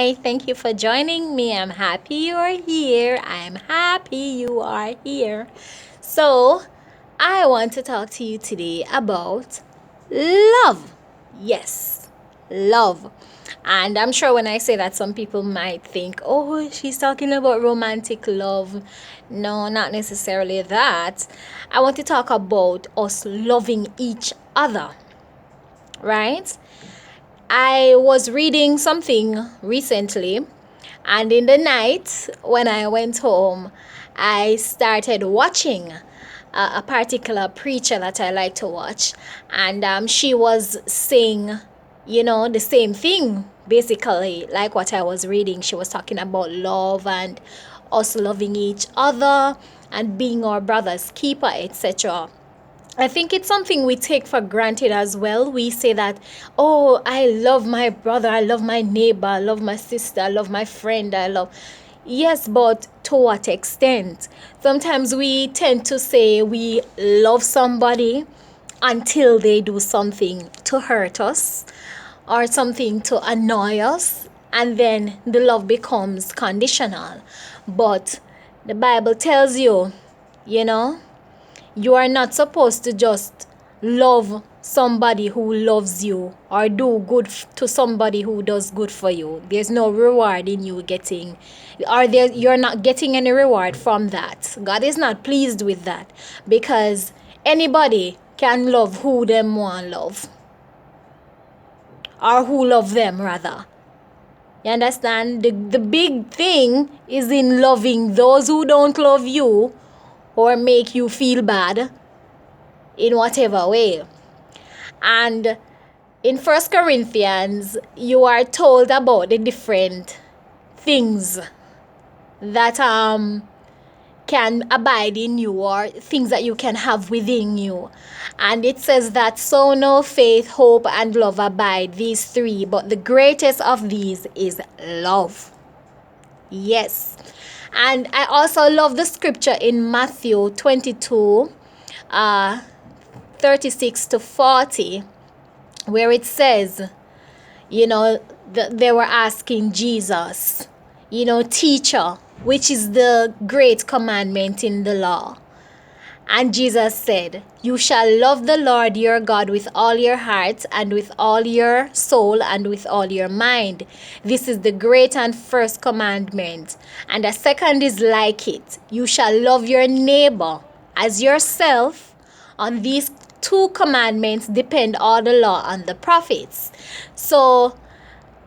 Hi, thank you for joining me. I'm happy you're here. I'm happy you are here. So, I want to talk to you today about love. Yes, love. And I'm sure when I say that, some people might think, oh, she's talking about romantic love. No, not necessarily that. I want to talk about us loving each other, right? I was reading something recently, and in the night when I went home, I started watching a particular preacher that I like to watch, and she was saying, the same thing basically, like what I was reading. She was talking about love and us loving each other and being our brother's keeper, etc. I think it's something we take for granted as well. We say that, oh, I love my brother, I love my neighbor, I love my sister, I love my friend, I love. Yes, but to what extent? Sometimes we tend to say we love somebody until they do something to hurt us or something to annoy us, and then the love becomes conditional. But the Bible tells you, you know, you are not supposed to just love somebody who loves you or do good to somebody who does good for you. There's no reward in you getting, or you're not getting any reward from that. God is not pleased with that, because anybody can love who them want love, or who love them rather. You understand? The big thing is in loving those who don't love you or make you feel bad in whatever way. And in First Corinthians, you are told about the different things that can abide in you, or things that you can have within you. And it says that so no faith, hope, and love abide, these three, but the greatest of these is love. Yes. And I also love the scripture in Matthew 22, 36 to 40, where it says, they were asking Jesus, teacher, which is the great commandment in the law? And Jesus said, you shall love the Lord your God with all your heart and with all your soul and with all your mind. This is the great and first commandment. And the second is like it. You shall love your neighbor as yourself. On these two commandments depend all the law and the prophets. So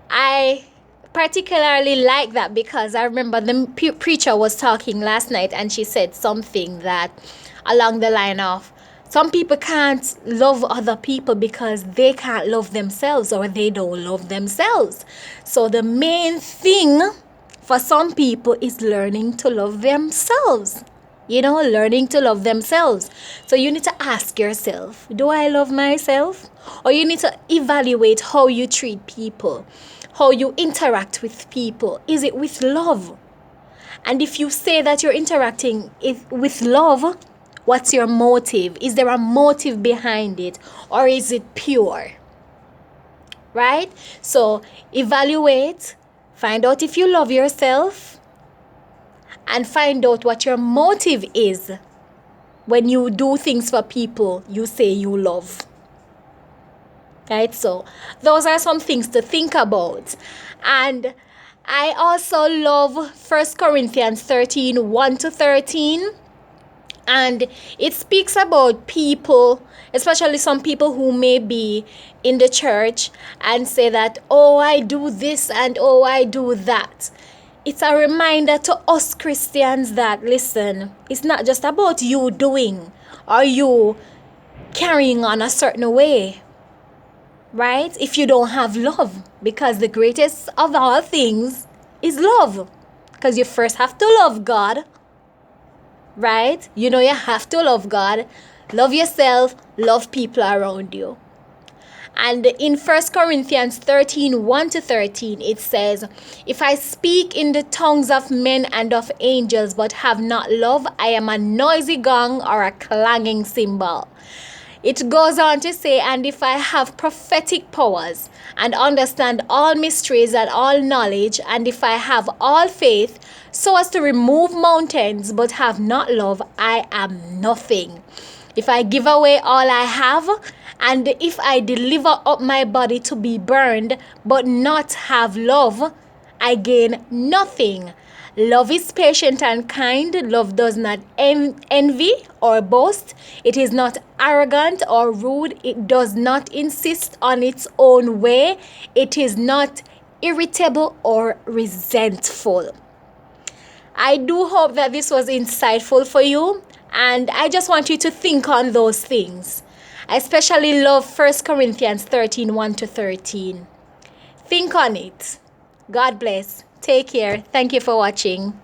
I particularly like that, because I remember the preacher was talking last night, and she said something that along the line of, some people can't love other people because they can't love themselves, or they don't love themselves. So the main thing for some people is learning to love themselves. Learning to love themselves. So you need to ask yourself, do I love myself? Or you need to evaluate how you treat people, how you interact with people. Is it with love? And if you say that you're interacting with love, what's your motive? Is there a motive behind it, or is it pure? Right? So evaluate, find out if you love yourself, and find out what your motive is when you do things for people you say you love. Right? So those are some things to think about. And I also love 1 Corinthians 13, 1 to 13. And it speaks about people, especially some people who may be in the church and say that, oh, I do this and oh, I do that. It's a reminder to us Christians that, listen, it's not just about you doing or you carrying on a certain way, right? If you don't have love, because the greatest of all things is love. Because you first have to love God, right? You have to love God, love yourself, love people around you. And in 1 Corinthians 13, 1 to 13, it says, if I speak in the tongues of men and of angels, but have not love, I am a noisy gong or a clanging cymbal. It goes on to say, and if I have prophetic powers and understand all mysteries and all knowledge, and if I have all faith so as to remove mountains but have not love, I am nothing. If I give away all I have, and if I deliver up my body to be burned but not have love, I gain nothing. Love is patient and kind. Love does not envy or boast. It is not arrogant or rude. It does not insist on its own way. It is not irritable or resentful. I do hope that this was insightful for you, and I just want you to think on those things. I especially love 1 Corinthians 13, 1 to 13. Think on it. God bless. Take care. Thank you for watching.